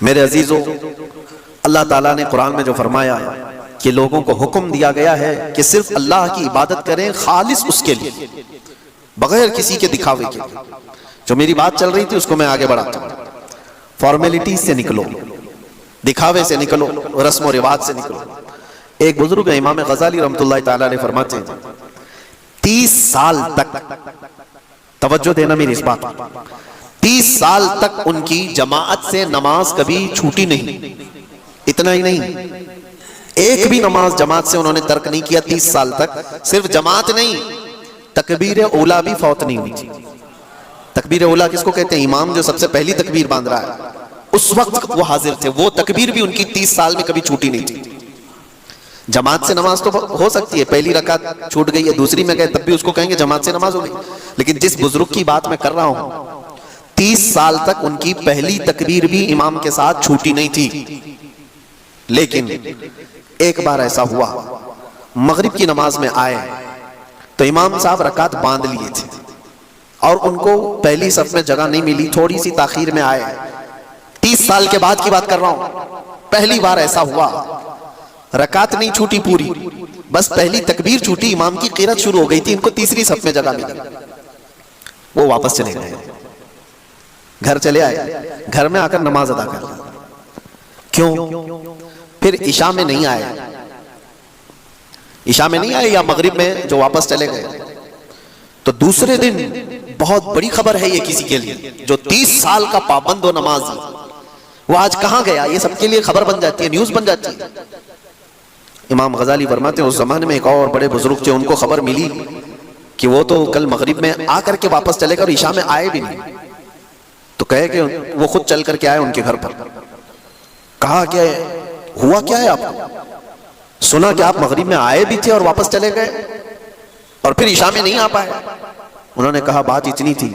میرے عزیزو، اللہ تعالیٰ نے قرآن میں جو فرمایا کہ لوگوں کو حکم دیا گیا ہے کہ صرف اللہ کی عبادت کریں، خالص اس کے لیے، بغیر کسی کے دکھاوے کے۔ جو میری بات چل رہی تھی اس کو میں آگے بڑھاتا ہوں۔ فارمیلٹی سے نکلو، دکھاوے سے نکلو، رسم و رواج سے نکلو۔ ایک بزرگ امام غزالی رحمۃ اللہ تعالیٰ نے فرماتے ہیں 30 سال تک، توجہ دینا میری اس بات، 30 سال تک ان کی جماعت سے نماز کبھی چھوٹی نہیں۔ اتنا ہی نہیں، ایک بھی نماز جماعت سے انہوں نے ترک نہیں کیا 30 سال تک۔ صرف جماعت نہیں، تکبیر اولیٰ بھی فوت نہیں ہوئی تھی۔ تکبیر اولیٰ کس کو کہتے ہیں؟ امام جو سب سے پہلی تکبیر باندھ رہا ہے، اس وقت وہ حاضر تھے، وہ تکبیر بھی ان کی 30 سال میں کبھی چھوٹی نہیں تھی۔ جماعت سے نماز تو ہو سکتی ہے، پہلی رکعت چھوٹ گئی ہے، دوسری میں گئے تب بھی اس کو کہیں گے جماعت سے نماز ہو گئی، لیکن جس بزرگ کی بات میں کر رہا ہوں 30 سال تک ان کی پہلی تکبیر بھی امام کے ساتھ چھوٹی نہیں تھی۔ لیکن ایک بار ایسا ہوا، مغرب کی نماز میں آئے تو امام صاحب رکعت باندھ لیے تھے اور ان کو پہلی صف میں جگہ نہیں ملی، تھوڑی سی تاخیر میں آئے۔ 30 سال کے بعد کی بات کر رہا ہوں، پہلی بار ایسا ہوا، رکعت نہیں چھوٹی پوری، بس پہلی تکبیر چھوٹی، امام کی قرات شروع ہو گئی تھی، ان کو تیسری صف میں جگہ ملی۔ وہ واپس چلے گئے، گھر چلے آئے، گھر میں آ کر نماز ادا کر لی۔ کیوں؟ پھر عشاء میں نہیں آئے، عشاء میں نہیں آئے یا مغرب میں جو واپس چلے گئے، تو دوسرے دن بہت بڑی خبر ہے یہ کسی کے لیے جو 30 سال کا پابند و نمازی، وہ آج کہاں گیا، یہ سب کے لیے خبر بن جاتی ہے، نیوز بن جاتی ہے۔ امام غزالی فرماتے ہیں اس زمانے میں ایک اور بڑے بزرگ تھے، ان کو خبر ملی کہ وہ تو کل مغرب میں آ کر کے واپس چلے گا اور عشاء میں آئے بھی نہیں، تو کہے کہ وہ خود چل کر کے آئے ان کے گھر پر۔ کہا کہ ہوا کیا ہے آپ کو؟ سنا کہ آپ مغرب میں آئے بھی تھے اور واپس چلے گئے اور پھر عشاء میں نہیں آ پائے۔ انہوں نے کہا بات اتنی تھی،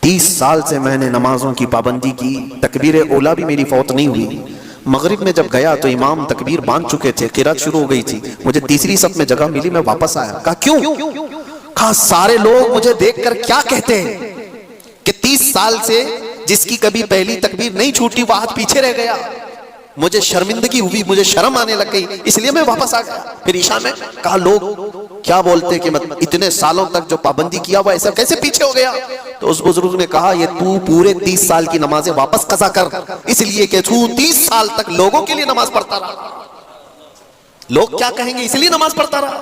30 سال سے میں نے نمازوں کی پابندی کی، تکبیر اولیٰ بھی میری فوت نہیں ہوئی، مغرب میں جب گیا تو امام تکبیر باندھ چکے تھے، قرات شروع ہو گئی تھی، مجھے تیسری صف میں جگہ ملی، میں واپس آیا۔ کہا کیوں؟ کہا سارے لوگ مجھے دیکھ کر کیا کہتے ہیں کہ 30 سال سے جس کی کبھی پہلی تکبیر نہیں چھوٹی وہ آج پیچھے رہ گیا، مجھے شرمندگی ہوئی، مجھے شرم آنے لگ گئی، اس لیے میں واپس آ گیا۔ پھر عشاء میں کہا لوگ کیا بولتے کہ اتنے سالوں تک جو پابندی کیا وہ ایسا کیسے پیچھے ہو گیا؟ تو اس بزرگ نے کہا یہ تو پورے 30 سال کی نمازیں واپس قضا کر، اس لیے کہ تو 30 سال تک لوگوں کے لیے نماز پڑھتا رہا، لوگ کیا کہیں گے اس لیے نماز پڑھتا رہا۔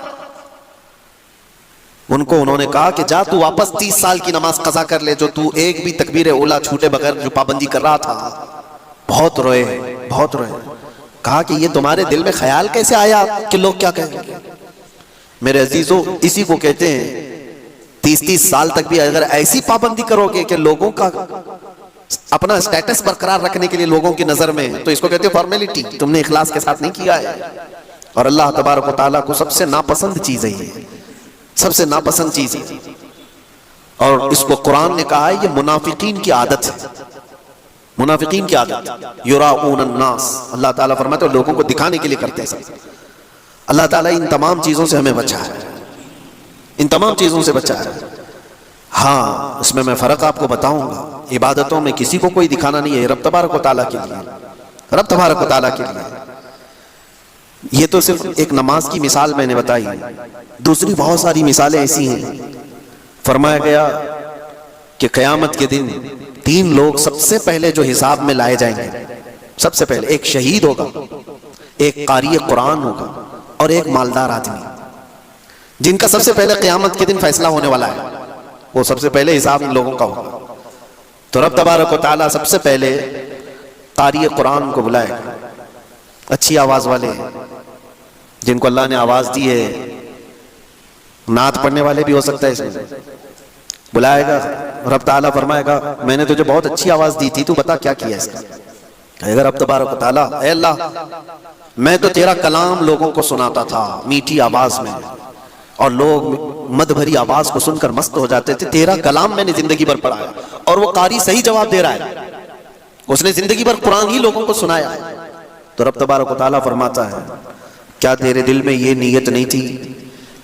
ان کو انہوں نے کہا کہ جا تو واپس 30 سال کی نماز قضا کر لے جو تو ایک بھی تکبیر اولیٰ چھوٹے بغیر جو پابندی کر رہا تھا۔ بہت روئے، بہت روئے۔ کہا کہ یہ تمہارے دل میں خیال کیسے آیا کہ لوگ کیا کہیں گے؟ میرے عزیزو، اسی کو کہتے ہیں 30 سال تک بھی اگر ایسی پابندی کرو گے کہ لوگوں کا اپنا سٹیٹس برقرار رکھنے کے لیے لوگوں کی نظر میں، تو اس کو کہتے ہیں فارمیلٹی، تم نے اخلاص کے ساتھ نہیں کیا ہے۔ اور اللہ تبارک و تعالیٰ کو سب سے ناپسند چیز ہے یہ، سب سے ناپسند چیز ہے، اور اس کو قرآن نے کہا ہے یہ منافقین کی عادت ہے، منافقین کی عادت، یراؤون الناس، اللہ تعالیٰ فرماتے ہیں لوگوں کو دکھانے کے لیے کرتے ہیں سب۔ اللہ تعالیٰ ان تمام چیزوں سے ہمیں بچا ہے، ان تمام چیزوں سے بچا ہے۔ ہاں اس میں فرق آپ کو بتاؤں گا، عبادتوں میں کسی کو کوئی دکھانا نہیں ہے، رب تبارک و تعالیٰ کے لیے، رب تبارک و تعالیٰ کے لیے۔ یہ تو صرف ایک نماز کی مثال میں نے بتائی، دوسری بہت ساری مثالیں ایسی ہیں۔ فرمایا گیا کہ قیامت کے دن 3 لوگ سب سے پہلے جو حساب میں لائے جائیں گے، سب سے پہلے ایک شہید ہوگا، ایک قاری قرآن ہوگا اور ایک مالدار آدمی، جن کا سب سے پہلے قیامت کے دن فیصلہ ہونے والا ہے، وہ سب سے پہلے حساب ان لوگوں کا ہوگا۔ تو رب تبارک و تعالیٰ سب سے پہلے قاری قرآن کو بلائے گا، اچھی آواز والے جن کو اللہ نے آواز دی ہے، نعت پڑھنے والے بھی ہو سکتا ہے اس میں، بلائے گا، رب تعالیٰ فرمائے گا میں نے تجھے بہت اچھی آواز دی تھی، تو بتا کیا کیا اس کا؟ کہے گا رب تبارک و تعالیٰ اے اللہ میں تو تیرا کلام لوگوں کو سناتا تھا میٹھی آواز میں، اور لوگ مد بھری آواز کو سن کر مست ہو جاتے تھے، تیرا کلام میں نے زندگی بھر پڑھا ہے۔ اور وہ قاری صحیح جواب دے رہا ہے، اس نے زندگی بھر قرآن ہی لوگوں کو سنایا ہے۔ تو رب تبارک و تعالیٰ فرماتا ہے کیا تیرے دل میں یہ نیت نہیں تھی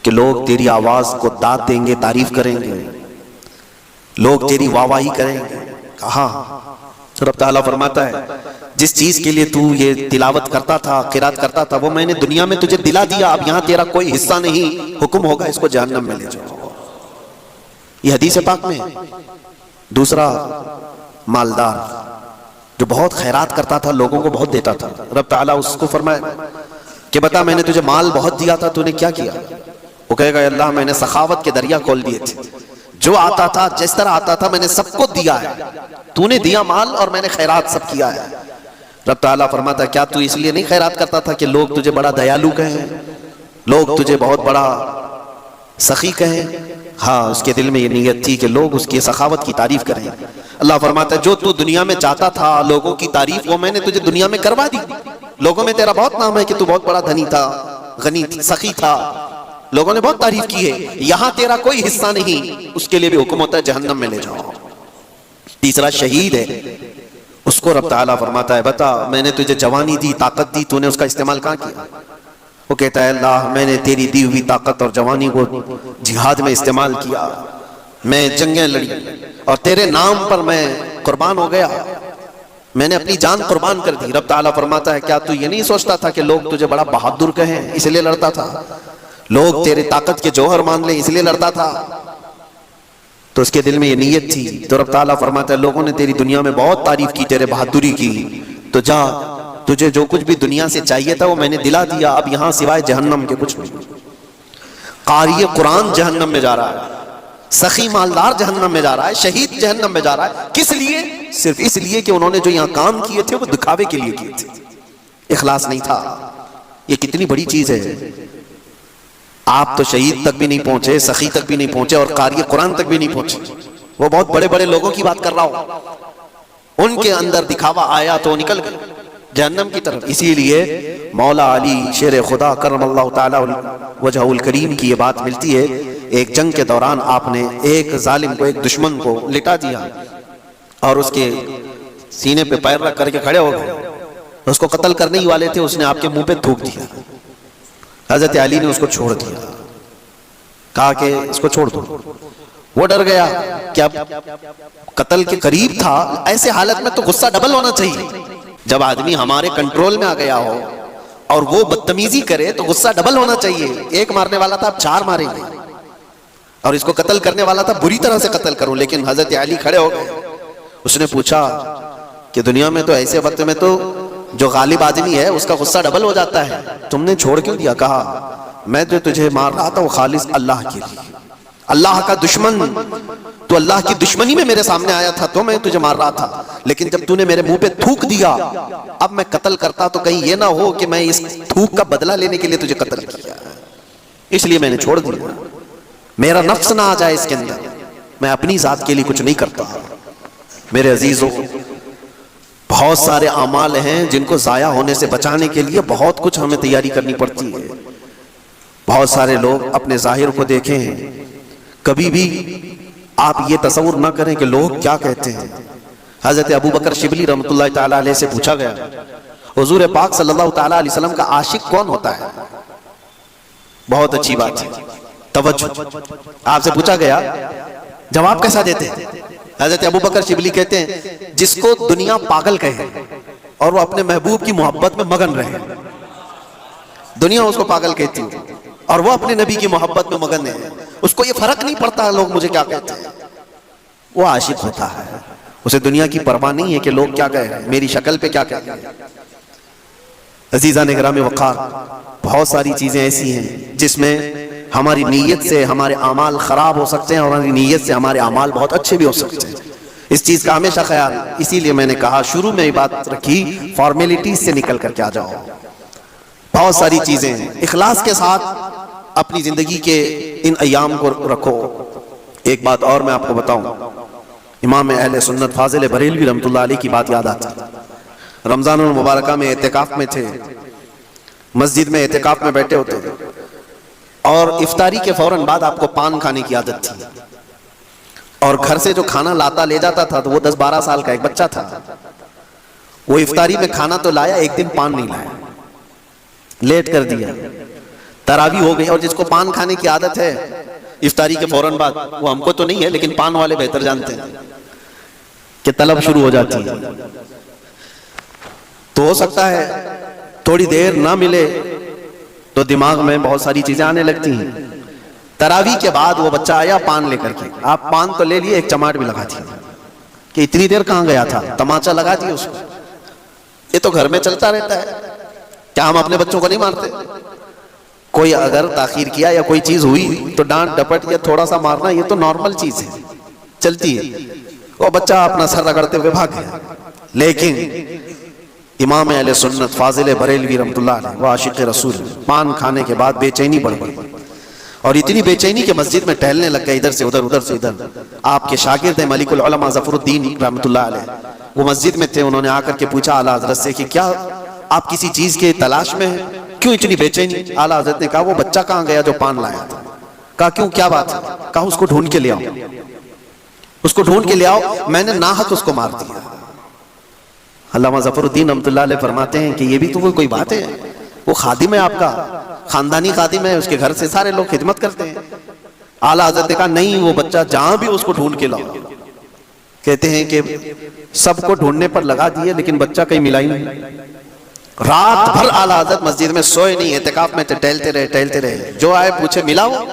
کہ لوگ تیری آواز کو داد دیں گے، تعریف کریں گے، لوگ تیری واہ واہی کریں گے؟ کہا رب تعالیٰ فرماتا ہے جس چیز کے لیے تو یہ تلاوت کرتا تھا، قرات کرتا تھا، وہ میں نے دنیا میں تجھے دلا دیا، اب یہاں تیرا کوئی حصہ نہیں، حکم ہوگا اس کو جہنم میں لے جاؤ۔ یہ حدیث پاک میں۔ دوسرا مالدار جو بہت خیرات کرتا تھا، لوگوں کو بہت دیتا تھا، رب تعالیٰ اس کو فرمایا کہ بتا میں نے تجھے مال بہت دیا تھا، تو نے کیا کیا؟ وہ کہے گا اللہ میں نے سخاوت کے دریا کھول دیے تھے، جو آتا تھا جس طرح آتا تھا میں نے سب کو دیا ہے، تو نے دیا مال اور میں نے خیرات سب کیا ہے۔ رب تعالیٰ فرماتا ہے کیا تو اس لیے نہیں خیرات کرتا تھا کہ لوگ تجھے بڑا دیالو کہیں، لوگ تجھے بہت بڑا سخی کہیں؟ ہاں، اس کے دل میں یہ نیت تھی کہ لوگ اس کی سخاوت کی تعریف کریں۔ اللہ فرماتا ہے جو تو دنیا میں چاہتا تھا لوگوں کی تعریف، وہ میں نے تجھے دنیا میں کروا دی۔ لوگوں میں تیرا بہت نام ہے کہ تو بہت بڑا دھنی تھا، غنی سخی تھا، لوگوں نے بہت تعریف کی ہے، یہاں تیرا کوئی حصہ نہیں، اس کے لیے بھی حکم ہوتا ہے جہنم میں لے جاؤ۔ تیسرا شہید ہے، اس کو رب تعالیٰ فرماتا ہے بتا میں نے تجھے جوانی دی، طاقت دی، تو نے اس کا استعمال کہاں کیا؟ وہ کہتا ہے اللہ میں نے تیری دی ہوئی طاقت اور جوانی کو جہاد میں استعمال کیا، میں جنگیں لڑی اور تیرے نام پر میں قربان ہو گیا، میں نے اپنی جان قربان کر دی۔ رب تعالیٰ فرماتا ہے کیا تو یہ نہیں سوچتا تھا کہ لوگ تجھے بڑا بہادر کہیں اس لیے لڑتا تھا، لوگ تیرے طاقت کے جوہر مان لیں اس لیے لڑتا تھا؟ تو اس کے دل میں یہ نیت تھی۔ تو رب تعالیٰ فرماتا ہے لوگوں نے تیری دنیا میں بہت تعریف کی، تیرے بہادری کی، تو جا تجھے جو کچھ بھی دنیا سے چاہیے تھا وہ میں نے دلا دیا، اب یہاں سوائے جہنم کے کچھ نہیں۔ قاری قرآن جہنم میں جا رہا ہے، سخی مالدار جہنم میں جا رہا ہے، شہید جہنم میں جا رہا ہے، کس لیے؟ صرف اس لیے کہ انہوں نے جو یہاں کام کیے تھے وہ دکھاوے کے لیے کیے تھے، اخلاص نہیں تھا۔ یہ کتنی بڑی چیز ہے، آپ تو شہید تک بھی نہیں پہنچے، سخی تک بھی نہیں پہنچے، اور قاری قرآن تک بھی نہیں پہنچے، وہ بہت بڑے بڑے لوگوں کی بات کر رہا ہوں، ان کے اندر دکھاوا آیا تو نکل گئے جہنم کی طرف۔ اسی لیے مولا علی شیر خدا کرم اللہ تعالی وجہ الکریم کی یہ بات ملتی ہے، ایک جنگ کے دوران آپ نے ایک ظالم کو، ایک دشمن کو لٹا دیا اور اس کے سینے پہ پیر رکھ کر کے کھڑے ہو گئے، اس کو قتل کرنے ہی والے تھے، اس نے آپ کے منہ پہ تھوک دیا، حضرت علی نے اس کو چھوڑ دیا، کہا کہ اس کو چھوڑ دو۔ وہ ڈر گیا کہ اب قتل کے قریب تھا، ایسے حالت میں تو غصہ ڈبل ہونا چاہیے، جب آدمی ہمارے کنٹرول میں آ گیا ہو اور وہ بدتمیزی کرے تو غصہ ڈبل ہونا چاہیے، ایک مارنے والا تھا اب 4 ماریں گے، اور اس کو قتل کرنے والا تھا بری طرح سے قتل کروں، لیکن حضرت علی کھڑے ہو گئے۔ اس نے پوچھا کہ دنیا میں تو ایسے وقت میں تو جو غالب آدمی ہے اس کا غصہ ڈبل ہو جاتا ہے، تم نے چھوڑ کیوں دیا؟ کہا میں جو تجھے مار رہا تھا وہ خالص اللہ کے لیے، اللہ کا دشمن، تو اللہ کی دشمنی میں میرے سامنے آیا تھا تو میں تجھے مار رہا تھا، لیکن جب تو نے میرے منہ پہ تھوک دیا اب میں قتل کرتا تو کہیں یہ نہ ہو کہ میں اس تھوک کا بدلہ لینے کے لیے تجھے قتل کیا، اس لیے میں نے چھوڑ دیا، میرا نفس نہ آ جائے اس کے اندر، میں اپنی ذات کے لیے کچھ نہیں کرتا۔ میرے عزیزوں، بہت سارے اعمال ہیں جن کو ضائع ہونے سے بچانے کے لیے بہت کچھ ہمیں تیاری کرنی پڑتی ہے۔ بہت سارے لوگ اپنے ظاہر کو دیکھیں، کبھی بھی آپ یہ تصور نہ کریں کہ لوگ کیا کہتے ہیں۔ حضرت ابو بکر شبلی رحمۃ اللہ تعالیٰ علیہ سے پوچھا گیا حضور پاک صلی اللہ تعالیٰ علیہ وسلم کا عاشق کون ہوتا ہے؟ بہت اچھی بات ہے، توجہ، آپ سے پوچھا گیا، جواب کیسا دیتے ہیں؟ حضرت ابو بکر شبلی کہتے ہیں جس کو دنیا پاگل کہے اور وہ اپنے محبوب کی محبت میں مگن رہے، دنیا اس کو پاگل کہتی ہے اور وہ اپنے نبی کی محبت میں مگن ہے، اس کو یہ فرق نہیں پڑتا لوگ مجھے کیا کہتے ہیں، وہ عاشق ہوتا ہے، اسے دنیا کی پرواہ نہیں ہے کہ لوگ کیا کہہ رہے ہیں، میری شکل پہ کیا کہہ رہے ہیں۔ عزیزان گرامی وقار، بہت ساری چیزیں ایسی ہیں جس میں ہماری نیت سے ہمارے اعمال خراب ہو سکتے ہیں اور ہماری نیت سے ہمارے اعمال بہت اچھے بھی ہو سکتے ہیں، اس چیز کا ہمیشہ خیال۔ اسی لیے میں نے کہا شروع میں یہ بات رکھی، فارمیلٹیز سے نکل کر کے آ جاؤ، بہت ساری چیزیں ہیں، اخلاص کے ساتھ اپنی زندگی کے ان ایام کو رکھو۔ ایک بات اور میں آپ کو بتاؤں، امام اہل سنت فاضل بریلوی رحمۃ اللہ علیہ کی بات یاد آتی، رمضان المبارکہ میں اعتکاف میں تھے، مسجد میں اعتکاف میں بیٹھے ہوتے اور افطاری کے فوراً بعد آپ کو پان کھانے کی عادت تھی، اور گھر سے جو کھانا لاتا لے جاتا تھا تو وہ 10-12 سال کا ایک بچہ تھا، وہ افطاری میں کھانا تو لایا، ایک دن پان نہیں لایا، لیٹ کر دیا، تراویح ہو گئی، اور جس کو پان کھانے کی عادت ہے افطاری کے فوراً بعد، وہ ہم کو تو نہیں ہے لیکن پان والے بہتر جانتے ہیں، کہ طلب شروع ہو جاتی ہے. تو ہو سکتا ہے تھوڑی دیر نہ ملے تو دماغ میں بہت ساری چیزیں آنے لگتی ہیں. تراویح کے بعد وہ بچہ آیا پان لے کر کے. آپ پان تو لے لیے, ایک چماٹ بھی لگا دی کہ اتنی دیر کہاں گیا تھا, تماچا لگا دیے اس کو. یہ تو گھر میں چلتا رہتا ہے. کیا ہم اپنے بچوں کو نہیں مارتے؟ کوئی اگر تاخیر کیا یا کوئی چیز ہوئی تو ڈانٹ ڈپٹ یا تھوڑا سا مارنا یہ تو نارمل چیز ہے, چلتی ہے. وہ بچہ اپنا سر رگڑتے ہوئے بھاگ گیا. لیکن امام اہل سنت فاضل بریلوی رحمۃ اللہ علیہ وہ عاشق رسول, پان کھانے کے بعد بے چینی بڑھ گئی, اور اتنی بے چینی کہ مسجد میں ٹہلنے لگ گئے, ادھر سے ادھر ادھر سے ادھر. آپ کے شاگرد ہیں ملک العلماء ظفر الدین رحمۃ اللہ علیہ, وہ مسجد میں تھے. انہوں نے آ کر کے پوچھا اعلیٰ حضرت سے کہ کیا آپ کسی چیز کے تلاش میں ہیں, کیوں اتنی بے چینی؟ اعلیٰ حضرت نے کہا وہ بچہ کہاں گیا جو پان لایا تھا. کہا کیوں, کیا بات ہے؟ کہا اس کو ڈھونڈ کے لے آؤ, اس کو ڈھونڈ کے لے آؤ, میں نے ناحق اس کو مار دیا. علامہ ظفر الدین رحمۃ اللہ علیہ فرماتے ہیں کہ یہ بھی تو کوئی بات ہے, وہ خادم ہے آپ کا, خاندانی خادم ہے, اس کے گھر سے سارے لوگ خدمت کرتے ہیں. اعلیٰ حضرت نے کہا نہیں, وہ بچہ جہاں بھی اس کو ڈھونڈ کے لاؤ. کہتے ہیں کہ سب کو ڈھونڈنے پر لگا دیے لیکن بچہ کہیں ملا ہی نہیں. رات بھر اعلیٰ حضرت مسجد میں سوئے نہیں, اعتکاف میں ٹہلتے رہے. جو آئے پوچھے ملا وہ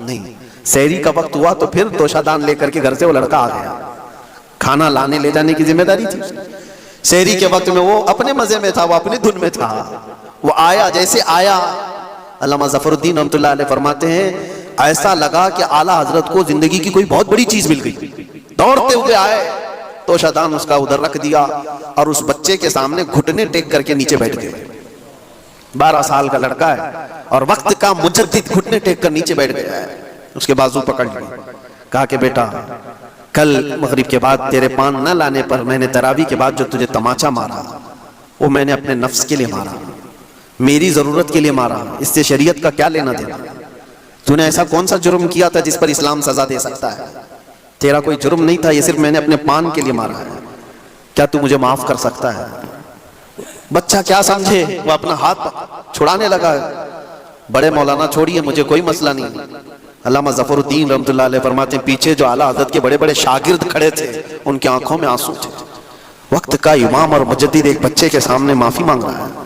نہیں. سحری کا وقت ہوا تو پھر توشہ دان لے کر کے گھر سے وہ لڑکا آ گیا. کھانا لانے لے جانے کی ذمہ داری تھی. سحری کے وقت میں وہ اپنے مزے میں تھا, وہ اپنی دھن میں تھا. وہ آیا, جیسے آیا علامہ ظفر الدین رحمۃ اللہ علیہ فرماتے ہیں ایسا لگا کہ اعلیٰ حضرت کو زندگی کی کوئی بہت بڑی چیز مل گئی. دوڑتے ہوئے آئے, توشہ دان اس کا ادھر رکھ دیا اور اس بچے کے سامنے گھٹنے ٹیک کر کے نیچے بیٹھ گئے. 12 سال کا لڑکا ہے اور وقت کا مجدد گھٹنے ٹیک کر نیچے بیٹھ گیا ہے. اس کے بازو پکڑ لیے, کہا کہ بیٹا کل مغرب کے بعد تیرے پان نہ لانے پر میں نے تراویح کے بعد جو تجھے تماچا مارا وہ میں نے اپنے نفس کے لیے مارا, میری ضرورت کے لیے مارا. اس سے شریعت کا کیا لینا دینا؟ تو نے ایسا کون سا جرم کیا تھا جس پر اسلام سزا دے سکتا ہے؟ تیرا کوئی جرم نہیں تھا, یہ صرف میں نے اپنے پان کے لیے مارا ہے. کیا تو مجھے معاف کر سکتا ہے؟ بچہ کیا سمجھے, وہ اپنا ہاتھ چھڑانے لگا. بڑے مولانا چھوڑیے, مجھے کوئی مسئلہ نہیں. علامہ ظفر الدین رحمۃ اللہ علیہ فرماتے ہیں پیچھے جو اعلیٰ حضرت کے بڑے بڑے شاگرد کھڑے تھے ان کی آنکھوں میں آنسو تھے. وقت کا امام اور مجدد ایک بچے کے سامنے معافی مانگ رہا ہے.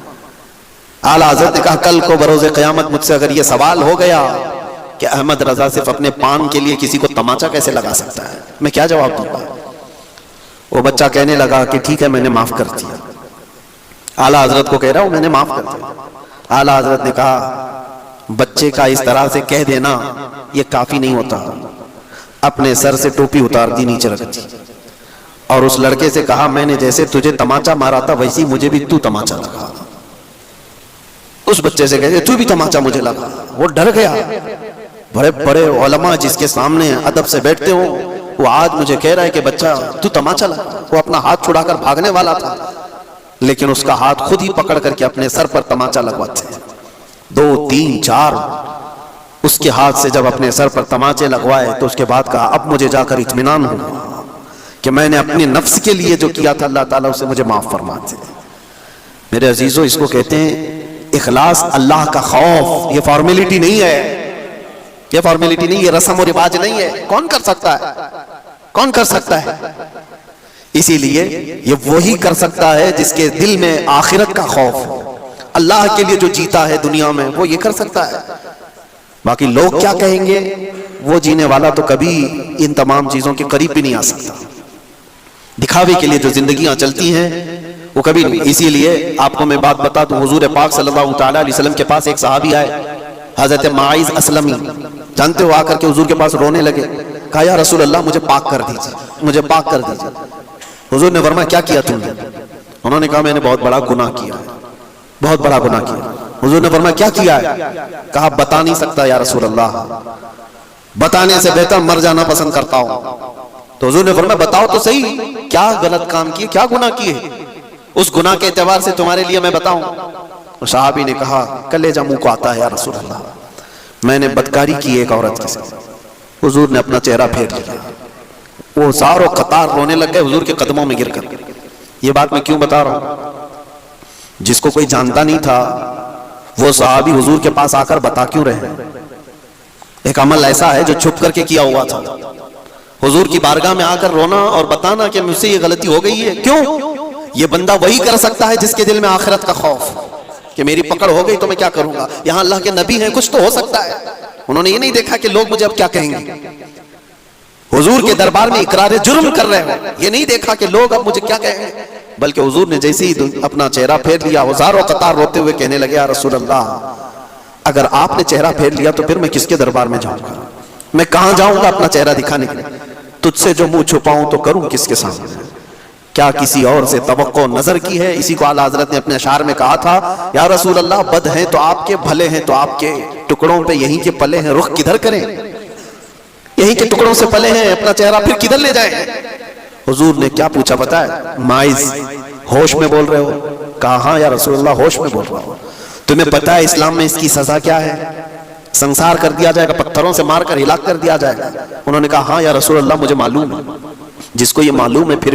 اعلیٰ حضرت نے کہا کل کو بروز قیامت مجھ سے اگر یہ سوال ہو گیا کہ احمد رضا صرف اپنے پان کے لیے کسی کو تماچا کیسے لگا سکتا ہے, میں کیا جواب دوں گا؟ وہ بچہ کہنے لگا کہ ٹھیک ہے میں نے معاف کر دیا. اعلیٰ حضرت کو کہہ رہا ہوں میں نے معاف کر دیا. اعلیٰ حضرت نے کہا بچے کا اس طرح سے کہہ دینا یہ کافی نہیں ہوتا. اپنے سر سے ٹوپی اتار دی, نیچے رکھ دی اور اس لڑکے سے کہا میں نے جیسے تجھے تماچا مارا تھا ویسی مجھے بھی تو تماچا لگا. اس بچے سے کہتے تو بھی تماچا مجھے لگا. وہ ڈر گیا. بڑے بڑے علماء جس کے سامنے ادب سے بیٹھتے ہوں وہ آج مجھے کہہ رہا ہے کہ بچہ تو تماچا لگا. وہ اپنا ہاتھ چھڑا کر بھاگنے والا تھا لیکن اس کا ہاتھ خود ہی پکڑ کر کے اپنے سر پر تماچا لگواتے ہیں. 2 3 4 اس کے ہاتھ سے جب اپنے سر پر تماچے لگوائے تو اس کے بعد کہا اب مجھے جا کر اطمینان ہوا کہ میں نے اپنے نفس کے لیے جو کیا تھا اللہ تعالیٰ اسے مجھے معاف فرما دے. میرے عزیزو اس کو کہتے ہیں اخلاص, اللہ کا خوف. یہ فارمیلٹی نہیں ہے, یہ فارمیلٹی نہیں, یہ رسم و رواج نہیں ہے. کون کر سکتا ہے, کون کر سکتا ہے؟ اسی لیے یہ وہی کر سکتا ہے جس کے دل میں آخرت کا خوف ہو. اللہ کے لیے جو جیتا ہے دنیا میں وہ یہ کر سکتا ہے. باقی لوگ کیا کہیں گے, وہ جینے والا تو کبھی ان تمام چیزوں کے قریب بھی نہیں آ سکتا. دکھاوے کے لیے جو زندگیاں چلتی ہیں وہ کبھی نہیں. اسی لیے آپ کو میں بات بتا دوں, حضور پاک صلی اللہ تعالیٰ علیہ وسلم کے پاس ایک صحابی آئے حضرت معاذ اسلمی, جانتے ہو, آ کر کے حضور کے پاس رونے لگے. کہا یا رسول اللہ مجھے پاک کر دیجیے, مجھے پاک کر دیجیے. حضور نے فرمایا کیا کیا تم نے؟ انہوں نے کہا میں نے بہت بڑا گناہ کیا, بہت بڑا گناہ کیا. حضور نے فرمایا کیا کیا ہے؟ کہا بتا نہیں سکتا یا رسول اللہ, بتانے سے بہتر مر جانا پسند کرتا ہوں. تو حضور نے فرمایا بتاؤ تو صحیح, کیا غلط کام کیے, کیا گناہ کیے, اس گناہ کے اعتبار سے تمہارے لیے میں بتاؤں. صحابی نے کہا کلیجہ منہ کو آتا ہے یا رسول اللہ, میں نے بدکاری کی ایک عورت کے ساتھ. حضور نے اپنا چہرہ پھیر لیا, وہ زار و قطار رونے لگ گئے حضور کے قدموں میں گر کر. یہ بات میں کیوں بتا رہا ہوں, جس کو کوئی جانتا نہیں تھا وہ صحابی حضور کے پاس آ کر بتا کیوں رہے. ایک عمل ایسا ہے جو چھپ کر کے کیا ہوا تھا, حضور کی بارگاہ میں آ کر رونا اور بتانا کہ مجھ سے یہ غلطی ہو گئی ہے. کیوں؟ یہ بندہ وہی کر سکتا ہے جس کے دل میں آخرت کا خوف کہ میری پکڑ ہو گئی تو میں کیا کروں گا. یہاں اللہ کے نبی ہیں, کچھ تو ہو سکتا ہے. انہوں نے یہ نہیں دیکھا کہ لوگ مجھے اب کیا کہیں گے. حضور کے دربار میں اقرار جرم کر رہے ہو, یہ نہیں دیکھا کہ لوگ اب مجھے کیا کہیں گے, بلکہ حضور نے جیسے ہی اپنا چہرہ پھیر لیا, ہزاروں قطار روتے ہوئے کہنے لگے, یا رسول اللہ, اگر آپ نے چہرہ پھیر لیا تو پھر میں کس کے دربار میں جاؤں گا؟ میں کہاں جاؤں گا اپنا چہرہ دکھانے کے لیے؟ تجھ سے جو منہ چھپاؤں تو کروں کس کے سامنے؟ کیا کسی اور سے توقع نظر کی ہے؟ اسی کو اعلیٰ حضرت نے اپنے اشعار میں کہا تھا, یا رسول اللہ, بد ہیں تو آپ کے, بھلے ہیں تو آپ کے, ٹکڑوں پہ یہیں کے پلے ہیں, رخ کدھر کریں؟ یہیں کے ٹکڑوں سے پلے ہیں, اپنا چہرہ پھر کدھر لے جائیں؟ حضور نے کیا پوچھا پتا ہے؟ مائز, ہوش میں بول رہے ہو؟ کہا ہاں یا رسول اللہ, ہوش میں بول رہا ہوں. تمہیں پتا ہے اسلام میں اس کی سزا کیا ہے؟ سنسار کر دیا جائے گا, پتھروں سے مار کر ہلاک کر دیا جائے گا. انہوں نے کہا ہاں یا رسول اللہ, مجھے معلوم ہے. جس کو یہ معلوم ہے پھر